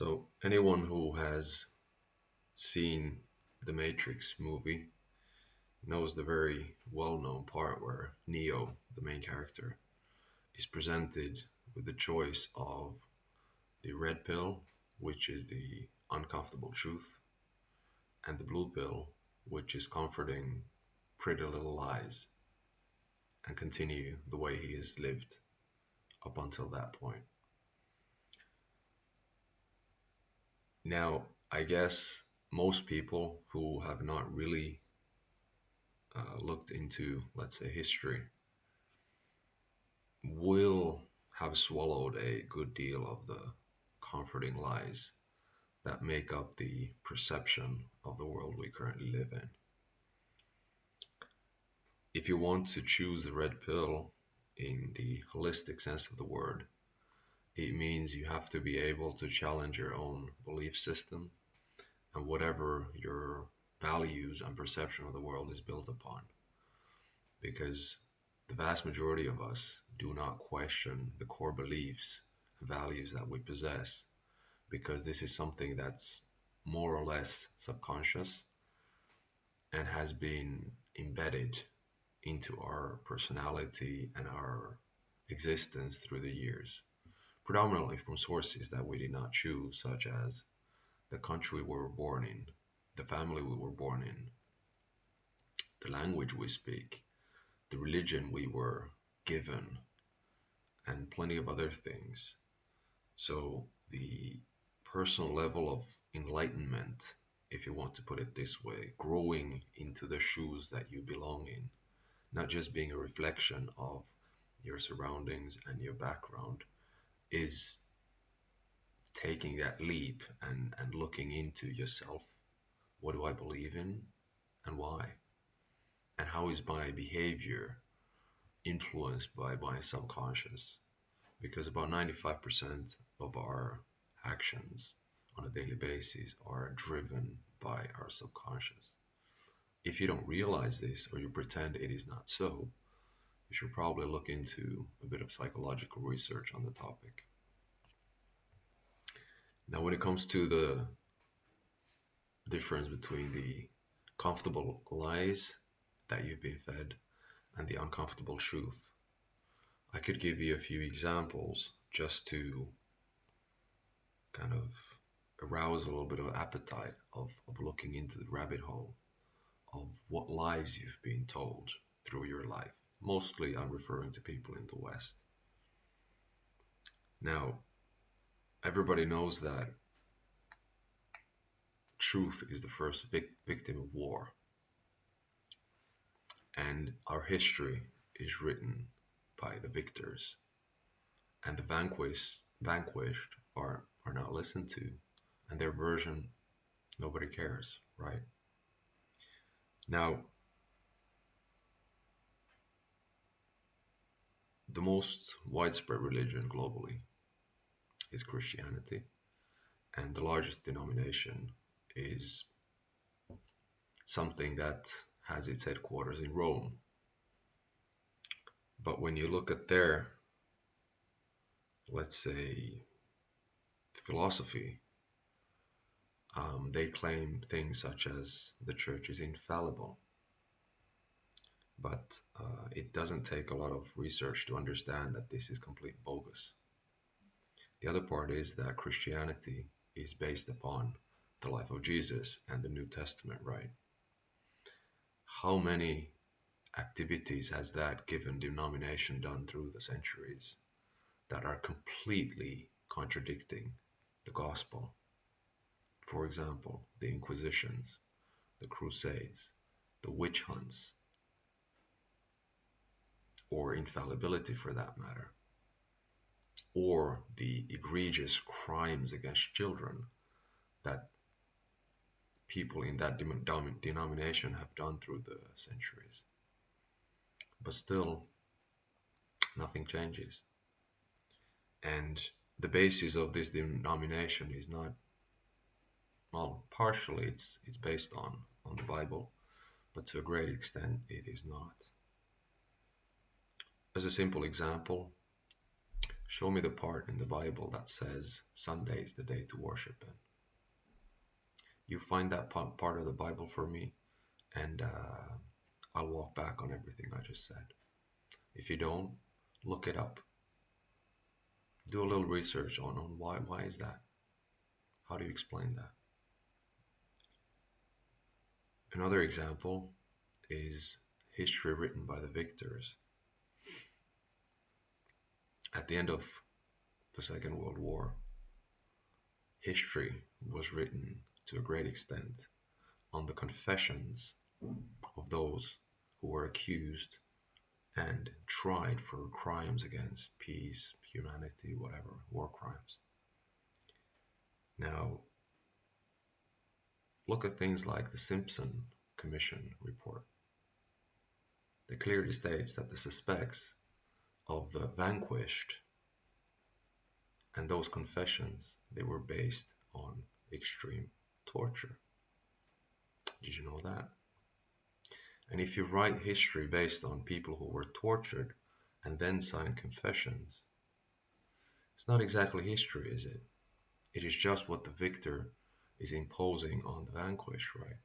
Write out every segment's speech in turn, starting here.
So, anyone who has seen the Matrix movie knows the very well known part where Neo, the main character, is presented with the choice of the red pill, which is the uncomfortable truth, and the blue pill, which is comforting pretty little lies, and continue the way he has lived up until that point. Now, I guess most people who have not really looked into, let's say, history will have swallowed a good deal of the comforting lies that make up the perception of the world we currently live in. If you want to choose the red pill in the holistic sense of the word, it means you have to be able to challenge your own belief system and whatever your values and perception of the world is built upon. Because the vast majority of us do not question the core beliefs and values that we possess, because this is something that's more or less subconscious and has been embedded into our personality and our existence through the years, predominantly from sources that we did not choose, such as the country we were born in, the family we were born in, the language we speak, the religion we were given, and plenty of other things. So the personal level of enlightenment, if you want to put it this way, growing into the shoes that you belong in, not just being a reflection of your surroundings and your background, is taking that leap and looking into yourself. What do I believe in and why? And how is my behavior influenced by my subconscious? Because about 95% of our actions on a daily basis are driven by our subconscious. If you don't realize this or you pretend it is not so, you should probably look into a bit of psychological research on the topic. Now, when it comes to the difference between the comfortable lies that you've been fed and the uncomfortable truth, I could give you a few examples just to kind of arouse a little bit of appetite of looking into the rabbit hole of what lies you've been told through your life. Mostly I'm referring to people in the West. Now, everybody knows that truth is the first victim of war, and our history is written by the victors, and the vanquished are not listened to, and their version, nobody cares, right? Now, the most widespread religion globally is Christianity, and the largest denomination is something that has its headquarters in Rome. But when you look at their, let's say, philosophy, they claim things such as the church is infallible. But it doesn't take a lot of research to understand that this is complete bogus. The other part is that Christianity is based upon the life of Jesus and the New Testament, right? How many activities has that given denomination done through the centuries that are completely contradicting the gospel? For example, the Inquisitions, the Crusades, the witch hunts, or infallibility for that matter, or the egregious crimes against children that people in that denomination have done through the centuries. But still, nothing changes. And the basis of this denomination is not, well, partially it's based on the Bible, but to a great extent it is not. As a simple example, Show me the part in the Bible that says Sunday is the day to worship in. You find that part of the Bible for me, and I'll walk back on everything I just said. If you don't, look it up. Do a little research on why is that? How do you explain that? Another example is history written by the victors. At the end of the Second World War, history was written to a great extent on the confessions of those who were accused and tried for crimes against peace, humanity, whatever, war crimes. Now, look at things like the Simpson Commission report. That clearly states that the suspects of the vanquished and those confessions, they were based on extreme torture. Did you know that? And if you write history based on people who were tortured and then sign confessions, it's not exactly history, is it? It is just what the victor is imposing on the vanquished, right?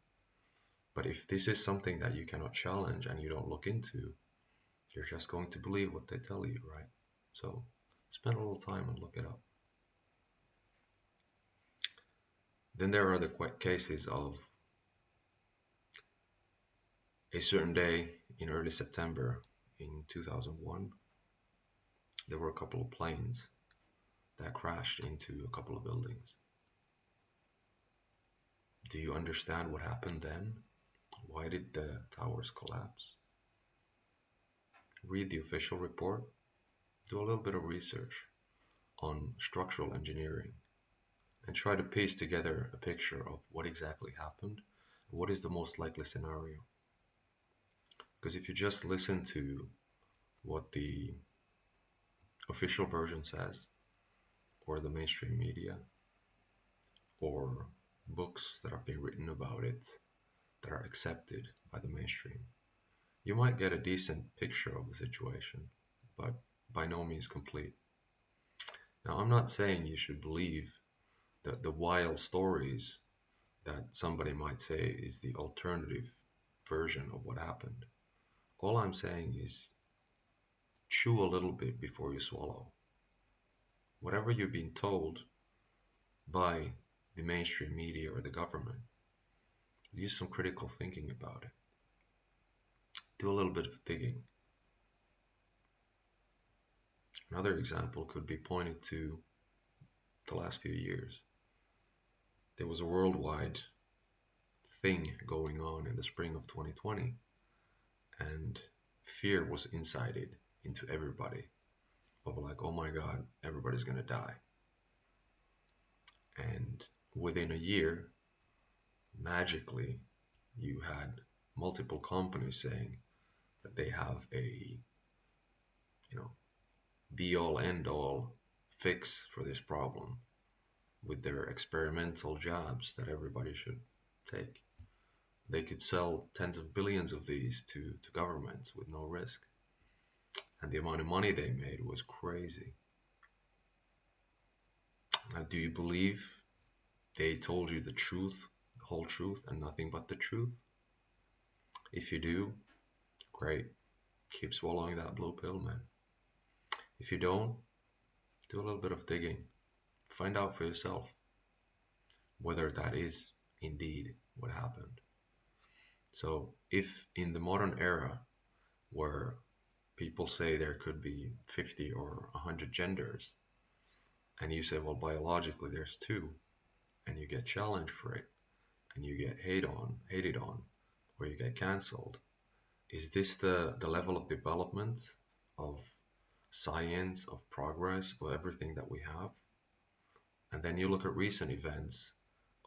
But if this is something that you cannot challenge and you don't look into, you're just going to believe what they tell you, right? So spend a little time and look it up. Then there are the cases of a certain day in early September in 2001, there were a couple of planes that crashed into a couple of buildings. Do you understand what happened then? Why did the towers collapse? Read the official report. Do a little bit of research on structural engineering and try to piece together a picture of what exactly happened and what is the most likely scenario. Because if you just listen to what the official version says, or the mainstream media, or books that are being written about it that are accepted by the mainstream, you might get a decent picture of the situation, but by no means complete. Now, I'm not saying you should believe the wild stories that somebody might say is the alternative version of what happened. All I'm saying is chew a little bit before you swallow. Whatever you've been told by the mainstream media or the government, use some critical thinking about it. Do a little bit of digging. Another example could be pointed to the last few years. There was a worldwide thing going on in the spring of 2020, and fear was incited into everybody of like, oh my God, everybody's gonna die. And within a year, magically, you had multiple companies saying that they have a, be all end all fix for this problem with their experimental jabs that everybody should take. They could sell tens of billions of these to governments with no risk. And the amount of money they made was crazy. Now, do you believe they told you the truth, the whole truth, and nothing but the truth? If you do, great. Keep swallowing that blue pill, man. If you don't, do a little bit of digging. Find out for yourself whether that is indeed what happened. So if in the modern era where people say there could be 50 or 100 genders, and you say, well, biologically there's two, and you get challenged for it, and you get hated on, or you get cancelled, is this the level of development, of science, of progress, of everything that we have? And then you look at recent events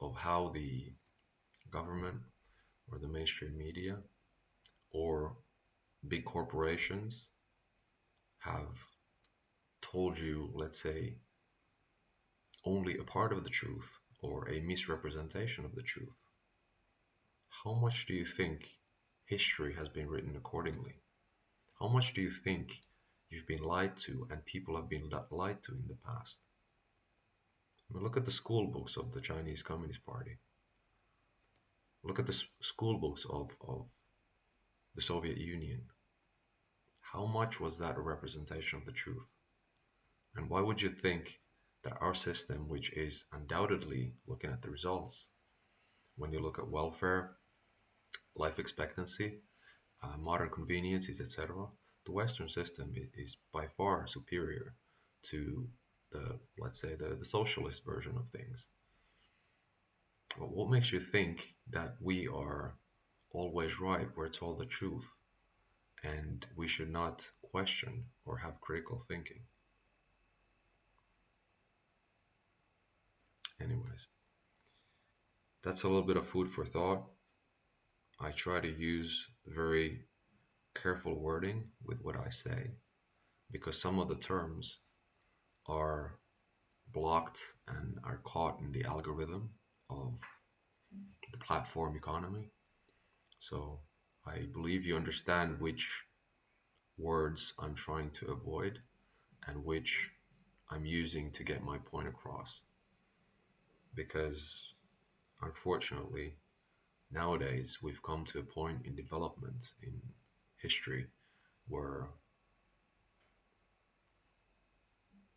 of how the government or the mainstream media or big corporations have told you, let's say, only a part of the truth or a misrepresentation of the truth. How much do you think history has been written accordingly? How much do you think You've been lied to, and people have been lied to in the past. I mean, look at the school books of the Chinese Communist Party. Look at the school books of the Soviet Union. How much was that a representation of the truth? And why would you think that our system, which is undoubtedly looking at the results, when you look at welfare, life expectancy, modern conveniences, etc., the Western system is by far superior to the, let's say, the socialist version of things. But what makes you think that we are always right, we're told the truth, and we should not question or have critical thinking? Anyways, that's a little bit of food for thought. I try to use very careful wording with what I say because some of the terms are blocked and are caught in the algorithm of the platform economy. So I believe you understand which words I'm trying to avoid and which I'm using to get my point across. Because unfortunately, nowadays we've come to a point in development in history where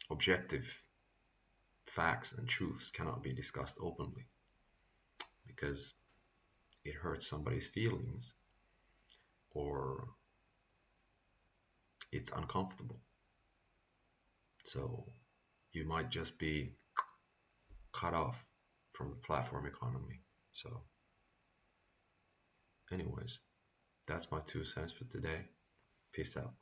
objective facts and truths cannot be discussed openly because it hurts somebody's feelings or it's uncomfortable. So you might just be cut off from the platform economy. So, anyways, that's my 2 cents for today. Peace out.